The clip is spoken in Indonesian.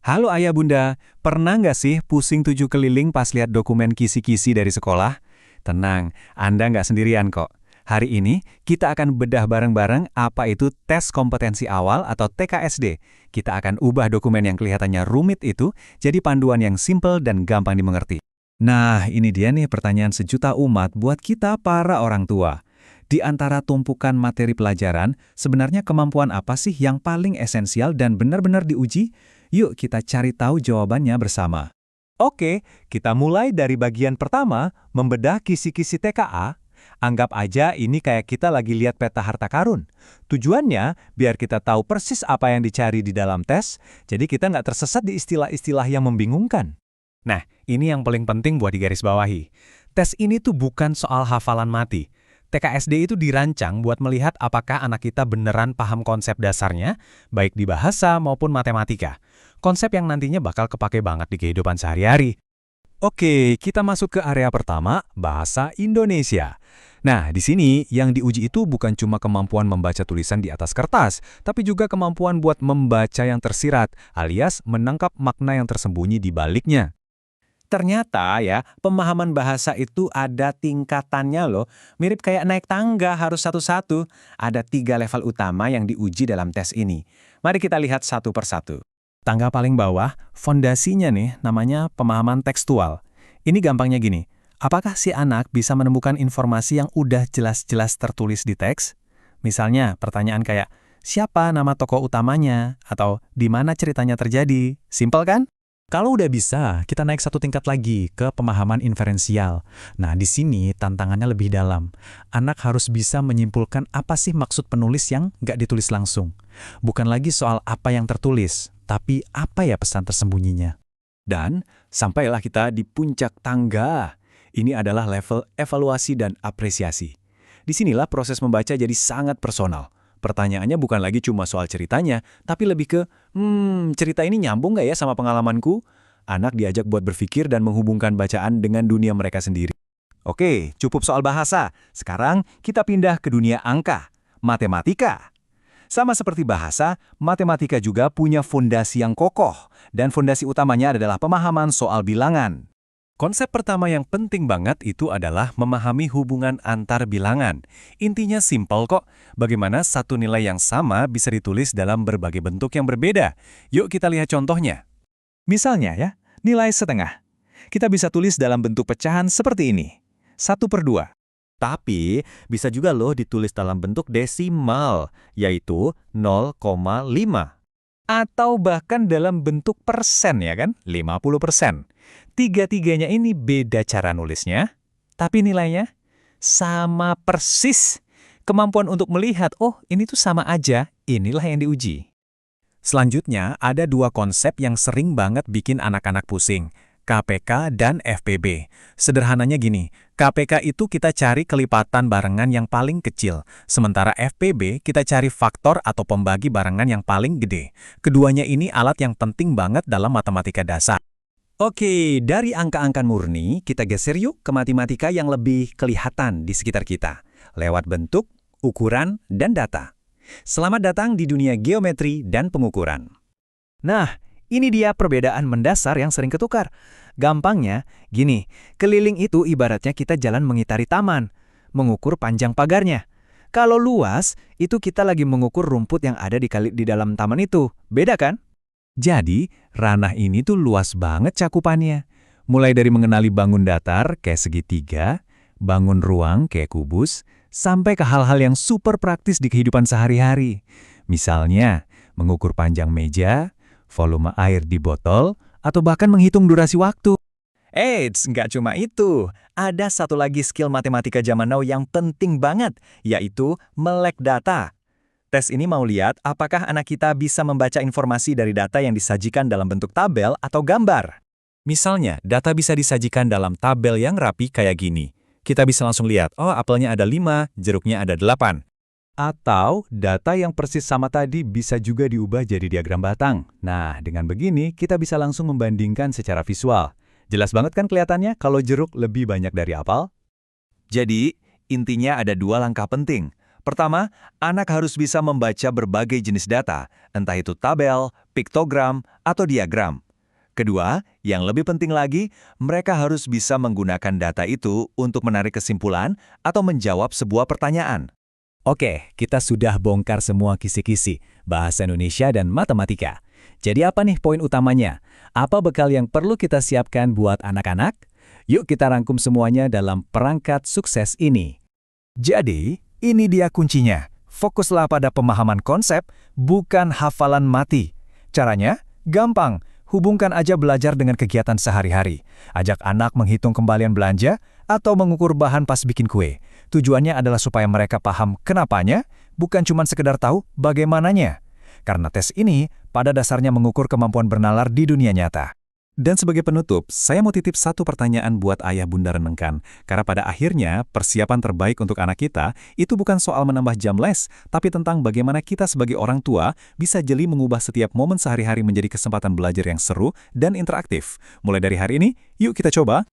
Halo ayah bunda, pernah nggak sih pusing tujuh keliling pas lihat dokumen kisi-kisi dari sekolah? Tenang, Anda nggak sendirian kok. Hari ini, kita akan bedah bareng-bareng apa itu tes kompetensi awal atau TKSD. Kita akan ubah dokumen yang kelihatannya rumit itu jadi panduan yang simple dan gampang dimengerti. Nah, ini dia nih pertanyaan sejuta umat buat kita para orang tua. Di antara tumpukan materi pelajaran, sebenarnya kemampuan apa sih yang paling esensial dan benar-benar diuji? Yuk kita cari tahu jawabannya bersama. Oke, kita mulai dari bagian pertama, membedah kisi-kisi TKA. Anggap aja ini kayak kita lagi lihat peta harta karun. Tujuannya, biar kita tahu persis apa yang dicari di dalam tes, jadi kita nggak tersesat di istilah-istilah yang membingungkan. Nah, ini yang paling penting buat digarisbawahi. Tes ini tuh bukan soal hafalan mati. TKSD itu dirancang buat melihat apakah anak kita beneran paham konsep dasarnya, baik di bahasa maupun matematika. Konsep yang nantinya bakal kepake banget di kehidupan sehari-hari. Oke, kita masuk ke area pertama, bahasa Indonesia. Nah, di sini yang diuji itu bukan cuma kemampuan membaca tulisan di atas kertas, tapi juga kemampuan buat membaca yang tersirat, alias menangkap makna yang tersembunyi di baliknya. Ternyata ya, pemahaman bahasa itu ada tingkatannya loh. Mirip kayak naik tangga harus satu-satu. Ada 3 level utama yang diuji dalam tes ini. Mari kita lihat satu persatu. Tangga paling bawah, fondasinya nih namanya pemahaman tekstual. Ini gampangnya gini, apakah si anak bisa menemukan informasi yang udah jelas-jelas tertulis di teks? Misalnya pertanyaan kayak, siapa nama tokoh utamanya? Atau di mana ceritanya terjadi? Simpel kan? Kalau udah bisa, kita naik satu tingkat lagi ke pemahaman inferensial. Nah, di sini tantangannya lebih dalam. Anak harus bisa menyimpulkan apa sih maksud penulis yang nggak ditulis langsung. Bukan lagi soal apa yang tertulis, tapi apa ya pesan tersembunyinya. Dan sampailah kita di puncak tangga. Ini adalah level evaluasi dan apresiasi. Disinilah proses membaca jadi sangat personal. Pertanyaannya bukan lagi cuma soal ceritanya, tapi lebih ke, cerita ini nyambung nggak ya sama pengalamanku? Anak diajak buat berpikir dan menghubungkan bacaan dengan dunia mereka sendiri. Oke, cukup soal bahasa. Sekarang kita pindah ke dunia angka, matematika. Sama seperti bahasa, matematika juga punya fondasi yang kokoh, dan fondasi utamanya adalah pemahaman soal bilangan. Konsep pertama yang penting banget itu adalah memahami hubungan antar bilangan. Intinya simpel kok, bagaimana satu nilai yang sama bisa ditulis dalam berbagai bentuk yang berbeda. Yuk kita lihat contohnya. Misalnya ya, nilai setengah. Kita bisa tulis dalam bentuk pecahan seperti ini, 1/2. Tapi bisa juga loh ditulis dalam bentuk desimal, yaitu 0,5. Atau bahkan dalam bentuk persen ya kan, 50%. Tiga-tiganya ini beda cara nulisnya, tapi nilainya sama persis. Kemampuan untuk melihat, oh ini tuh sama aja, inilah yang diuji. Selanjutnya, ada 2 konsep yang sering banget bikin anak-anak pusing, KPK dan FPB. Sederhananya gini, KPK itu kita cari kelipatan barengan yang paling kecil, sementara FPB kita cari faktor atau pembagi barengan yang paling gede. Keduanya ini alat yang penting banget dalam matematika dasar. Oke, dari angka-angka murni, kita geser yuk ke matematika yang lebih kelihatan di sekitar kita, lewat bentuk, ukuran, dan data. Selamat datang di dunia geometri dan pengukuran. Nah, ini dia perbedaan mendasar yang sering ketukar. Gampangnya, gini, keliling itu ibaratnya kita jalan mengitari taman, mengukur panjang pagarnya. Kalau luas, itu kita lagi mengukur rumput yang ada di dalam taman itu. Beda kan? Jadi, ranah ini tuh luas banget cakupannya. Mulai dari mengenali bangun datar kayak segitiga, bangun ruang kayak kubus, sampai ke hal-hal yang super praktis di kehidupan sehari-hari. Misalnya, mengukur panjang meja, volume air di botol, atau bahkan menghitung durasi waktu. Eits, nggak cuma itu. Ada satu lagi skill matematika zaman now yang penting banget, yaitu melek data. Tes ini mau lihat apakah anak kita bisa membaca informasi dari data yang disajikan dalam bentuk tabel atau gambar. Misalnya, data bisa disajikan dalam tabel yang rapi kayak gini. Kita bisa langsung lihat, oh apelnya ada 5, jeruknya ada 8. Atau data yang persis sama tadi bisa juga diubah jadi diagram batang. Nah, dengan begini kita bisa langsung membandingkan secara visual. Jelas banget kan kelihatannya kalau jeruk lebih banyak dari apel? Jadi, intinya ada 2 langkah penting. Pertama, anak harus bisa membaca berbagai jenis data, entah itu tabel, piktogram, atau diagram. Kedua, yang lebih penting lagi, mereka harus bisa menggunakan data itu untuk menarik kesimpulan atau menjawab sebuah pertanyaan. Oke, kita sudah bongkar semua kisi-kisi, bahasa Indonesia dan matematika. Jadi apa nih poin utamanya? Apa bekal yang perlu kita siapkan buat anak-anak? Yuk kita rangkum semuanya dalam perangkat sukses ini. Jadi, ini dia kuncinya. Fokuslah pada pemahaman konsep, bukan hafalan mati. Caranya? Gampang. Hubungkan aja belajar dengan kegiatan sehari-hari. Ajak anak menghitung kembalian belanja atau mengukur bahan pas bikin kue. Tujuannya adalah supaya mereka paham kenapanya, bukan cuma sekedar tahu bagaimananya. Karena tes ini pada dasarnya mengukur kemampuan bernalar di dunia nyata. Dan sebagai penutup, saya mau titip satu pertanyaan buat ayah bunda renengkan. Karena pada akhirnya, persiapan terbaik untuk anak kita itu bukan soal menambah jam les, tapi tentang bagaimana kita sebagai orang tua bisa jeli mengubah setiap momen sehari-hari menjadi kesempatan belajar yang seru dan interaktif. Mulai dari hari ini, yuk kita coba.